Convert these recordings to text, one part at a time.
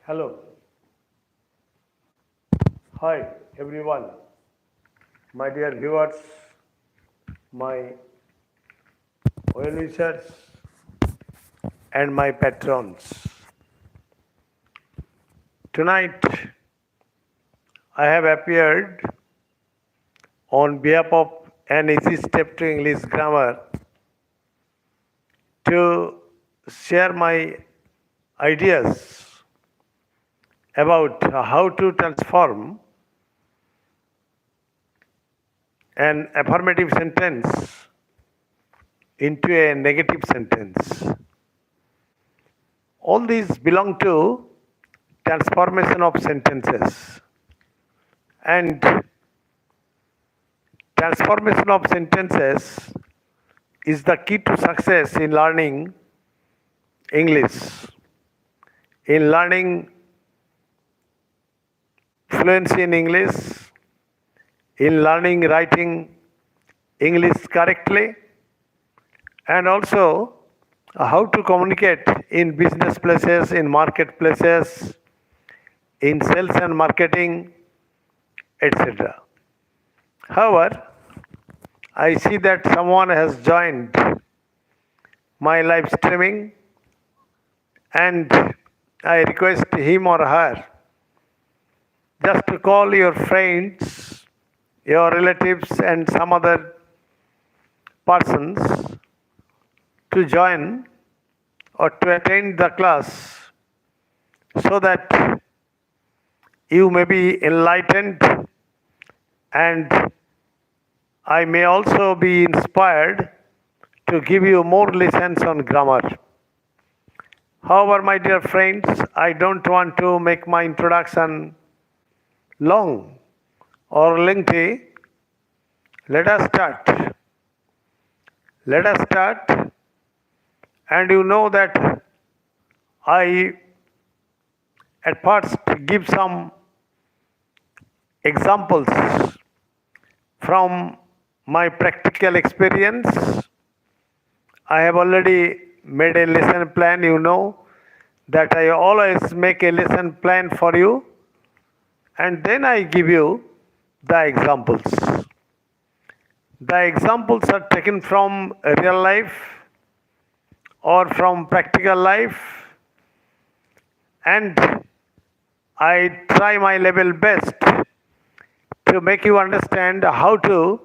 Hello. Hi, everyone. My dear viewers, my well wishers, and my patrons. Tonight, I have appeared on behalf of an easy step to English grammar to share my ideas about how to transform an affirmative sentence into a negative sentence. All these belong to transformation of sentences. And transformation of sentences is the key to success in learning English, in learning fluency in English, in learning writing English correctly, and also how to communicate in business places, in marketplaces, in sales and marketing, etc. However, I see that someone has joined my live streaming, and I request him or her just to call your friends, your relatives, and some other persons to join or to attend the class so that you may be enlightened and I may also be inspired to give you more lessons on grammar. However, my dear friends, I don't want to make my introduction long or lengthy. Let us start. Let us start. And you know that I at first give some examples from my practical experience. I have already made a lesson plan. You know that I always make a lesson plan for you, and then I give you the examples. The examples are taken from real life or from practical life, and I try my level best to make you understand how to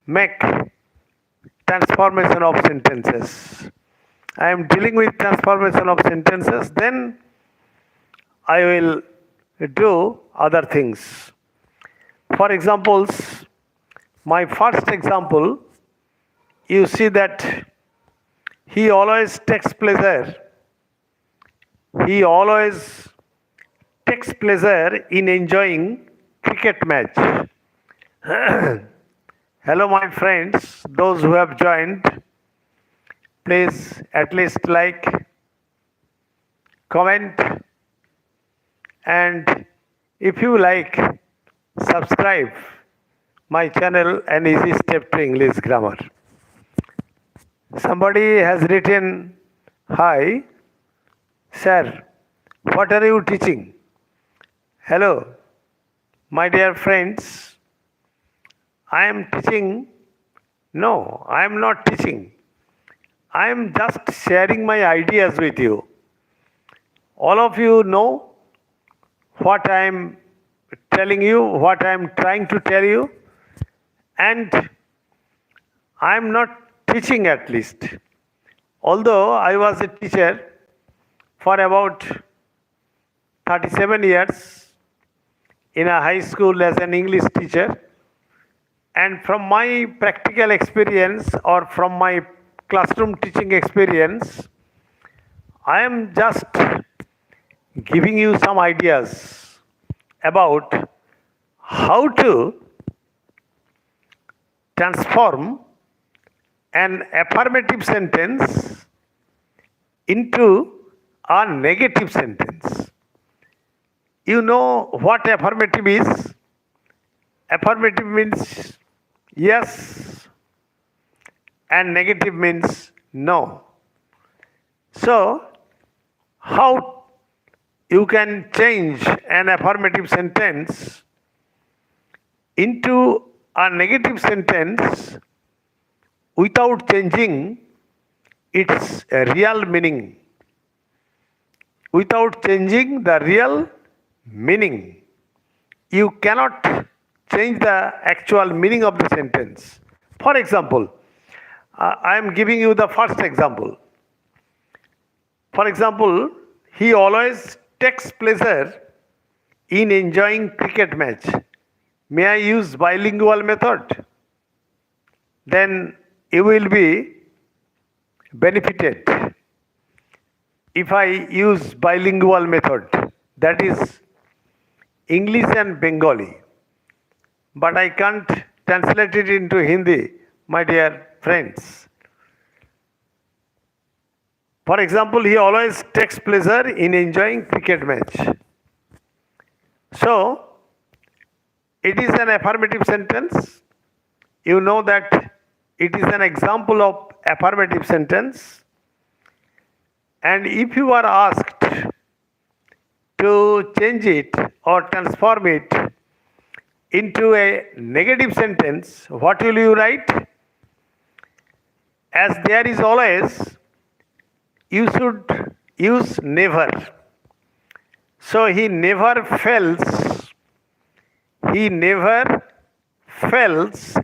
make transformation of sentences. I am dealing with transformation of sentences, then I will do other things. For examples, my first example, you see that he always takes pleasure. He always takes pleasure in enjoying cricket match. Hello, my friends, those who have joined, please at least like, comment, and if you like, subscribe my channel An Easy Step to English Grammar. Somebody has written, "Hi, sir, what are you teaching?" Hello, my dear friends, I am teaching. No, I am not teaching. I am just sharing my ideas with you. All of you know what I am telling you, what I am trying to tell you, and I am not teaching at least. Although I was a teacher for about 37 years in a high school as an English teacher, and from my practical experience or from my classroom teaching experience, I am just giving you some ideas about how to transform an affirmative sentence into a negative sentence. You know what affirmative is? Affirmative means yes, and negative means no. So, how you can change an affirmative sentence into a negative sentence without changing its real meaning. Without changing the real meaning. You cannot change the actual meaning of the sentence. For example, I am giving you the first example. For example, he always takes pleasure in enjoying cricket match. May I use bilingual method? Then you will be benefited if I use bilingual method, that is English and Bengali. But I can't translate it into Hindi, my dear friends. For example, he always takes pleasure in enjoying cricket match. So, it is an affirmative sentence. You know that it is an example of affirmative sentence. And if you are asked to change it or transform it into a negative sentence, what will you write? As there is always, you should use never. So he never fails,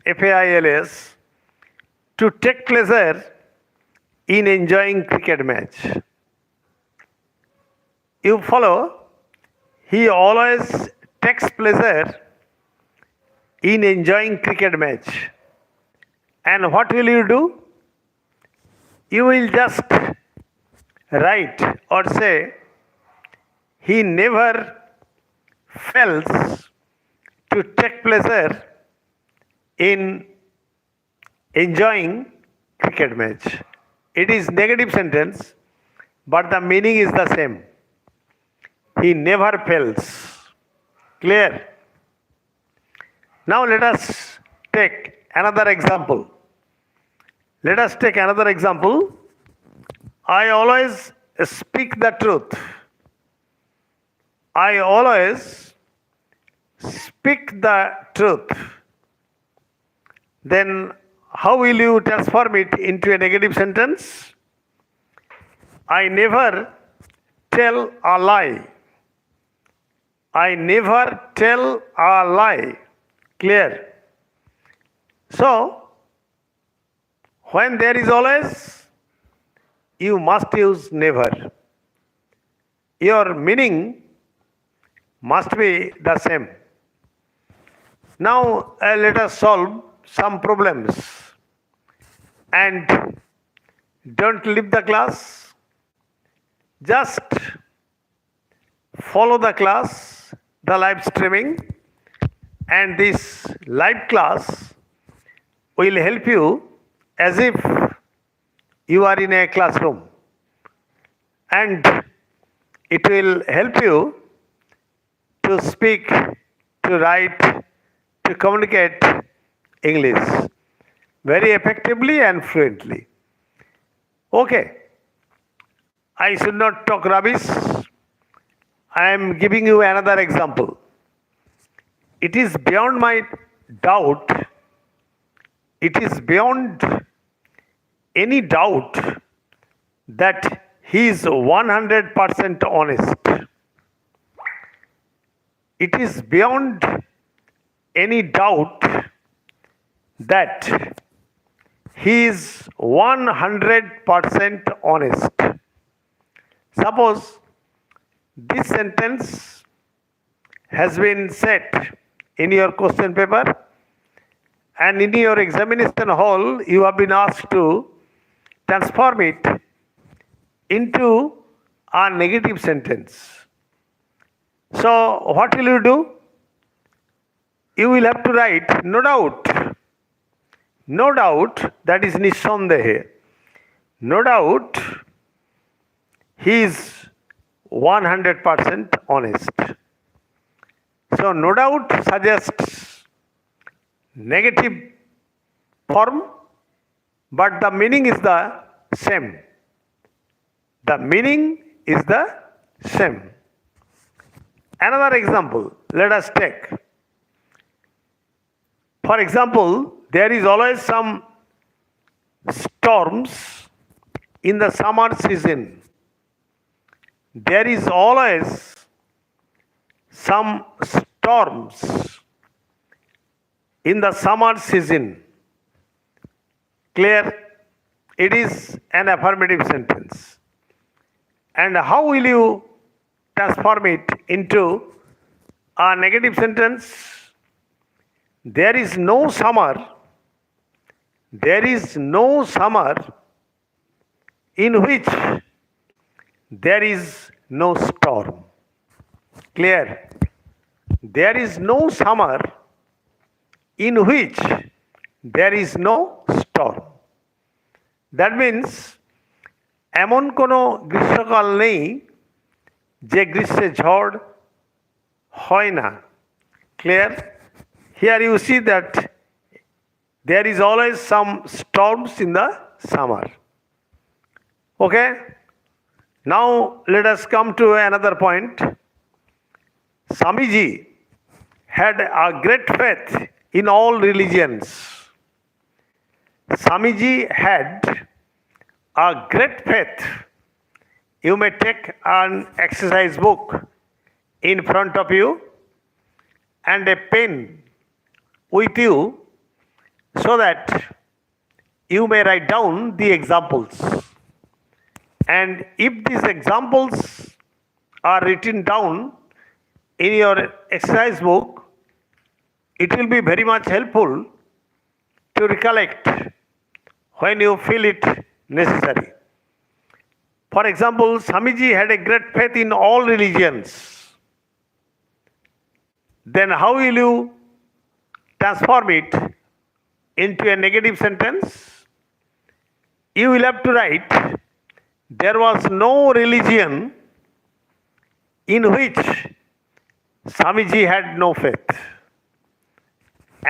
F-A-I-L-S, to take pleasure in enjoying cricket match. You follow? He always takes pleasure in enjoying cricket match. And what will you do? You will just write or say, he never fails to take pleasure in enjoying cricket match. It is negative sentence, but the meaning is the same. He never fails. Clear? Now let us take another example. I always speak the truth. I always speak the truth. Then how will you transform it into a negative sentence? I never tell a lie. I never tell a lie. Clear? So, when there is always, you must use never. Your meaning must be the same. Now, let us solve some problems. And don't leave the class. Just follow the class, the live streaming, and this live class will help you as if you are in a classroom, and it will help you to speak, to write, to communicate English very effectively and fluently. Okay, I should not talk rubbish. I am giving you another example. It is beyond my doubt, it is beyond any doubt that he is 100% honest. It is beyond any doubt that he is 100% honest. Suppose this sentence has been set in your question paper, and in your examination hall you have been asked to transform it into a negative sentence. So what will you do? You will have to write no doubt. No doubt, that is nissandehe. No doubt he is 100% honest. So no doubt suggests negative form, but the meaning is the same. The meaning is the same. Another example, let us take. For example, there is always some storms in the summer season. There is always some storms in the summer season. Clear? It is an affirmative sentence. And how will you transform it into a negative sentence? There is no summer. There is no summer in which there is no storm. Clear? There is no summer in which there is no storm. That means এমন কোনো গ্রীষ্মকাল নেই যে গ্রীষ্মে ঝড় হয় না. Clear? Here you see that there is always some storms in the summer. Okay? Now let us come to another point. Swamiji had a great faith in all religions. Swamiji had a great faith. You may take an exercise book in front of you and a pen with you so that you may write down the examples. And if these examples are written down in your exercise book, it will be very much helpful to recollect when you feel it necessary. For example, Swamiji had a great faith in all religions. Then how will you transform it into a negative sentence? You will have to write, there was no religion in which Swamiji had no faith.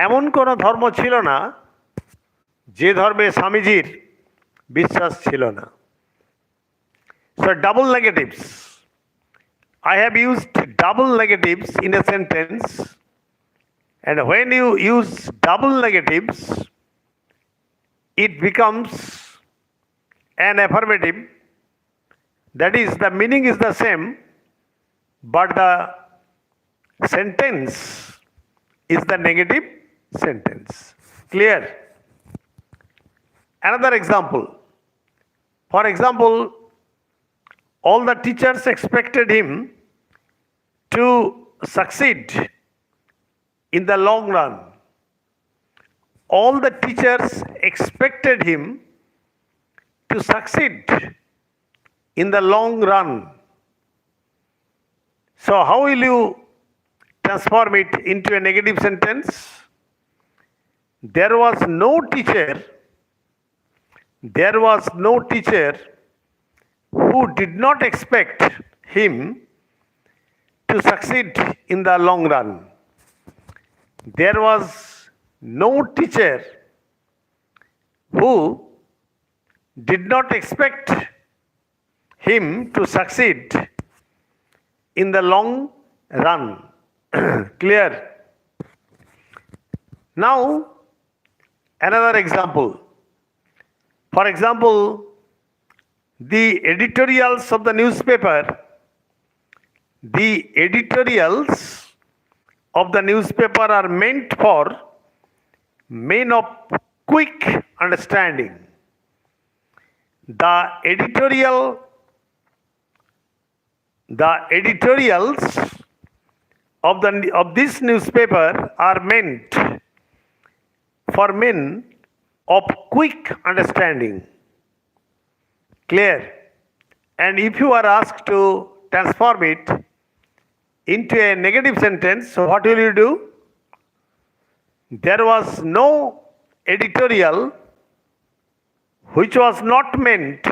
এমন কোনো ধর্ম ছিল না যে ধর্মে স্বামীজির বিশ্বাস ছিল না. So double negatives. I have used double negatives in a sentence, and when you use double negatives, it becomes an affirmative. That is, the meaning is the same, but the sentence is the negative sentence. Clear? Another example. For example, all the teachers expected him to succeed in the long run. All the teachers expected him to succeed in the long run. So how will you transform it into a negative sentence? There was no teacher who did not expect him to succeed in the long run. There was no teacher who did not expect him to succeed in the long run. Clear? Now, another example. For example, the editorials of the newspaper are meant for men of quick understanding. The editorials of this newspaper are meant for men of quick understanding. Clear? And if you are asked to transform it into a negative sentence, so what will you do? There was no editorial which was not meant.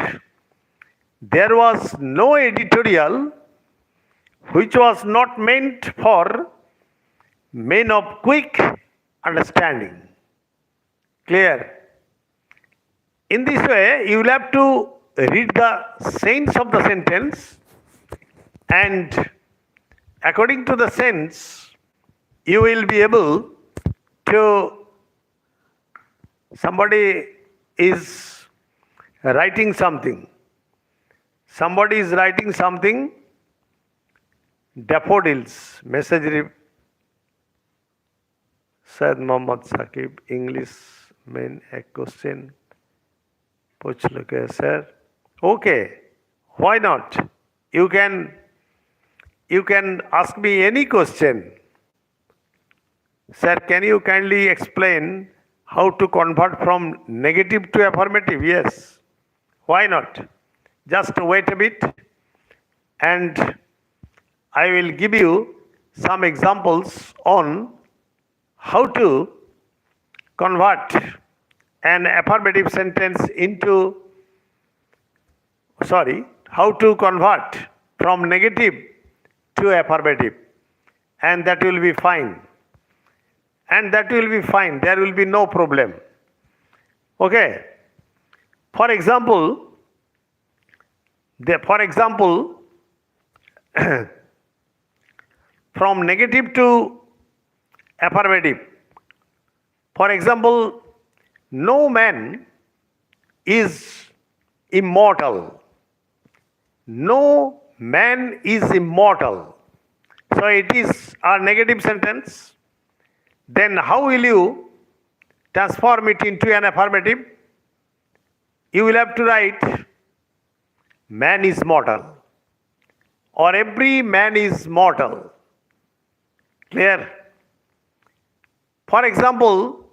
There was no editorial which was not meant for men of quick understanding. Clear? In this way, you will have to read the sense of the sentence and according to the sense, you will be able to, somebody is writing something. Somebody is writing something, daffodils, message, Said Mohammad Saqib, English main एक question पूछ लो क्या sir? Okay, why not? You can ask me any question. Sir, can you kindly explain how to convert from negative to affirmative? Yes. Why not? Just wait a bit and I will give you some examples on how to convert an affirmative sentence into, how to convert from negative to affirmative, and that will be fine. There will be no problem. Okay. For example, from negative to affirmative. For example, no man is immortal. No man is immortal. So it is a negative sentence. Then how will you transform it into an affirmative? You will have to write, man is mortal, or every man is mortal. Clear? For example,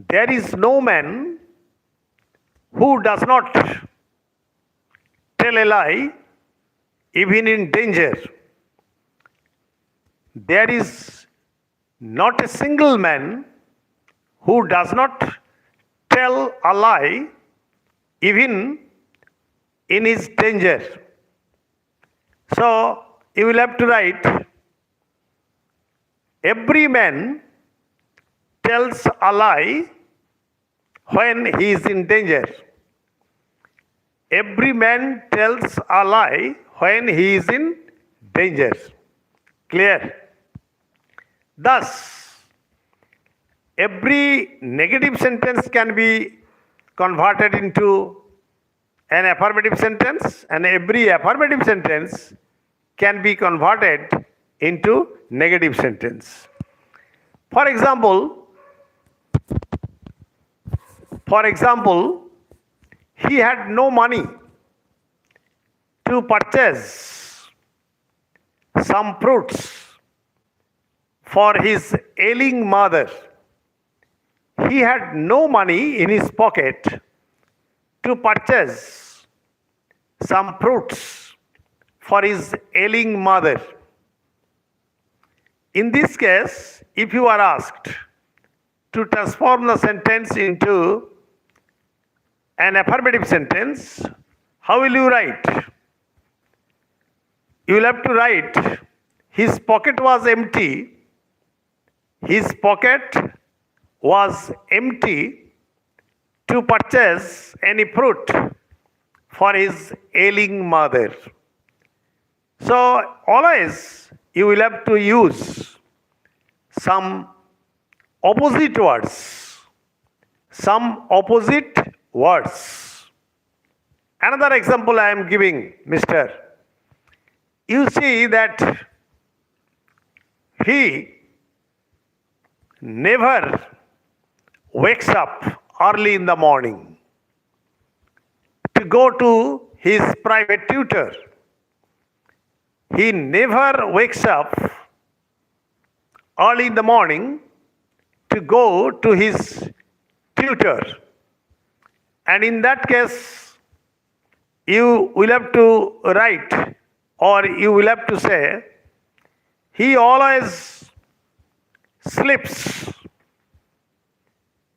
there is no man who does not tell a lie even in danger. There is not a single man who does not tell a lie even in his danger. So you will have to write, every man tells a lie when he is in danger. Every man tells a lie when he is in danger. Clear? Thus, every negative sentence can be converted into an affirmative sentence, and every affirmative sentence can be converted into negative sentence. For example, he had no money to purchase some fruits for his ailing mother. He had no money in his pocket to purchase some fruits for his ailing mother. In this case, if you are asked to transform the sentence into an affirmative sentence, how will you write? You will have to write, his pocket was empty. His pocket was empty to purchase any fruit for his ailing mother. So always you will have to use some opposite words. Another example I am giving, mister. You see that he never wakes up early in the morning to go to his private tutor. He never wakes up early in the morning to go to his tutor. And in that case, you will have to write, or you will have to say, he always sleeps.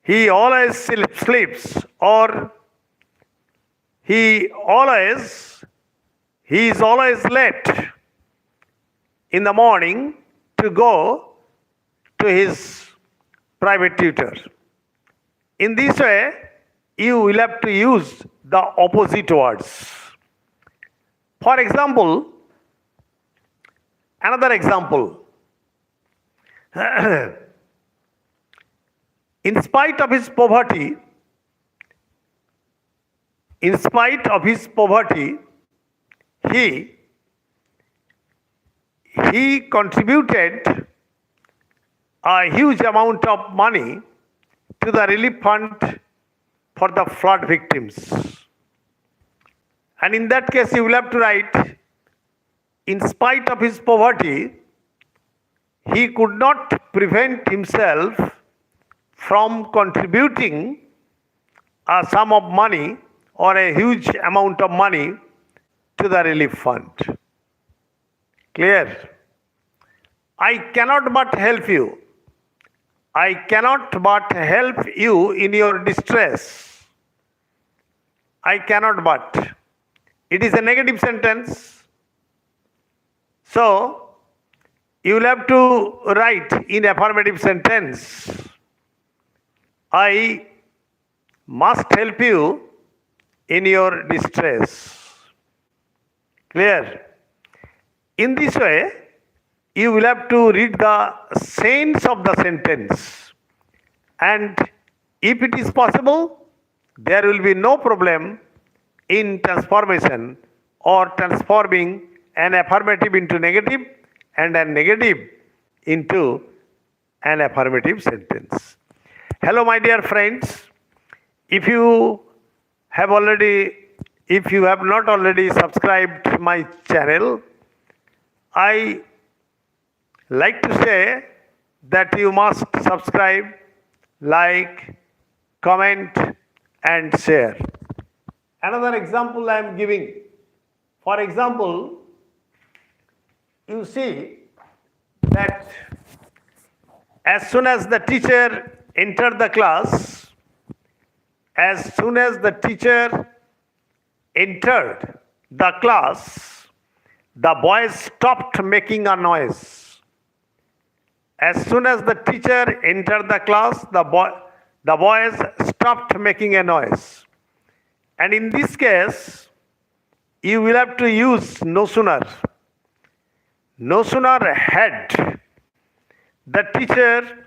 He always sleeps, or he is always late in the morning to go to his private tutor. In this way, you will have to use the opposite words. For example, Another example. In spite of his poverty, he contributed a huge amount of money to the relief fund for the flood victims. And in that case, you will have to write, in spite of his poverty, he could not prevent himself from contributing a sum of money or a huge amount of money to the relief fund. Clear? I cannot but help you. I cannot but help you in your distress. I cannot but. It is a negative sentence. So, you will have to write in affirmative sentence, I must help you in your distress. Clear? In this way, you will have to read the sense of the sentence. And if it is possible, there will be no problem in transformation or transforming an affirmative into negative and a negative into an affirmative sentence. Hello, my dear friends. If you have not already subscribed my channel, I like to say that you must subscribe, like, comment and share. Another example I am giving. For example, you see that as soon as the teacher entered the class, the boys stopped making a noise. As soon as the teacher entered the class, the boys stopped making a noise. And in this case, you will have to use no sooner. No sooner had the teacher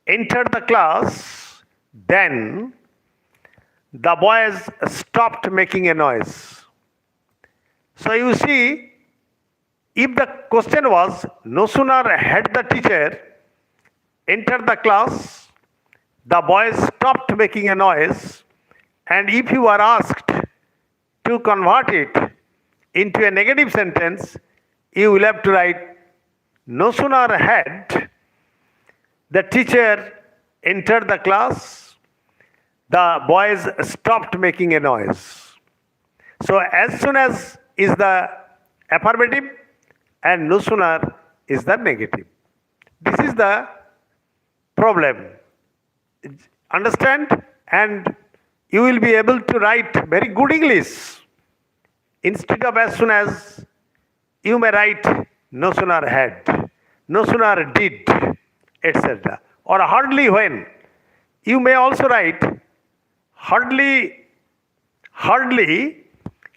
entered the class, then the boys stopped making a noise. So you see, if the question was, no sooner had the teacher entered the class, the boys stopped making a noise, and if you are asked to convert it into a negative sentence, you will have to write, no sooner had the teacher entered the class, the boys stopped making a noise. So as soon as is the affirmative and no sooner is the negative. This is the problem. Understand? And you will be able to write very good English. Instead of as soon as, you may write no sooner had, no sooner did, etc. Or hardly when. You may also write hardly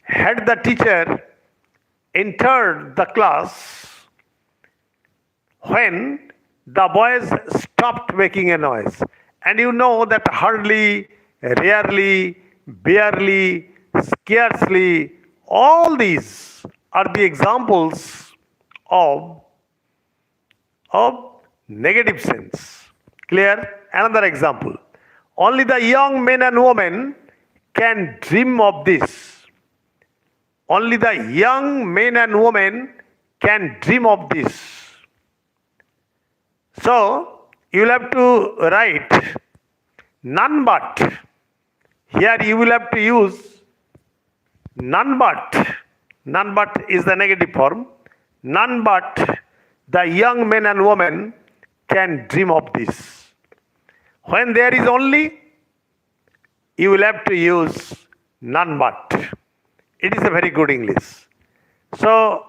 had the teacher entered the class when the boys stopped making a noise. And you know that hardly, rarely, barely, scarcely, all these are the examples of negative sense. Clear? Another example. Only the young men and women can dream of this. Only the young men and women can dream of this. So, you will have to write none but. Here you will have to use none but. None but is the negative form. None but the young men and women can dream of this. When there is only, you will have to use none but. It is a very good English. So,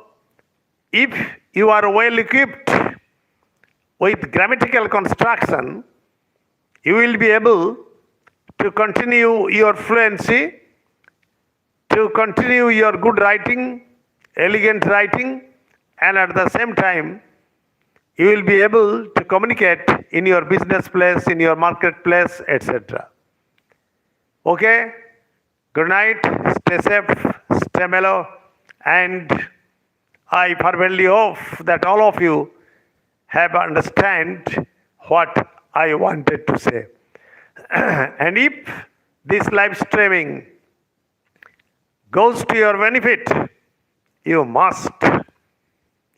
if you are well equipped with grammatical construction, you will be able to continue your fluency, to continue your good writing, elegant writing, and at the same time, you will be able to communicate in your business place, in your marketplace, etc. Okay? Good night, stay safe, stay mellow, and I fervently hope that all of you have understand what I wanted to say. And if this live streaming goes to your benefit, you must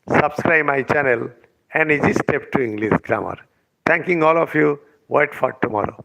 subscribe my channel and easy step to English grammar. Thanking all of you. Wait for tomorrow.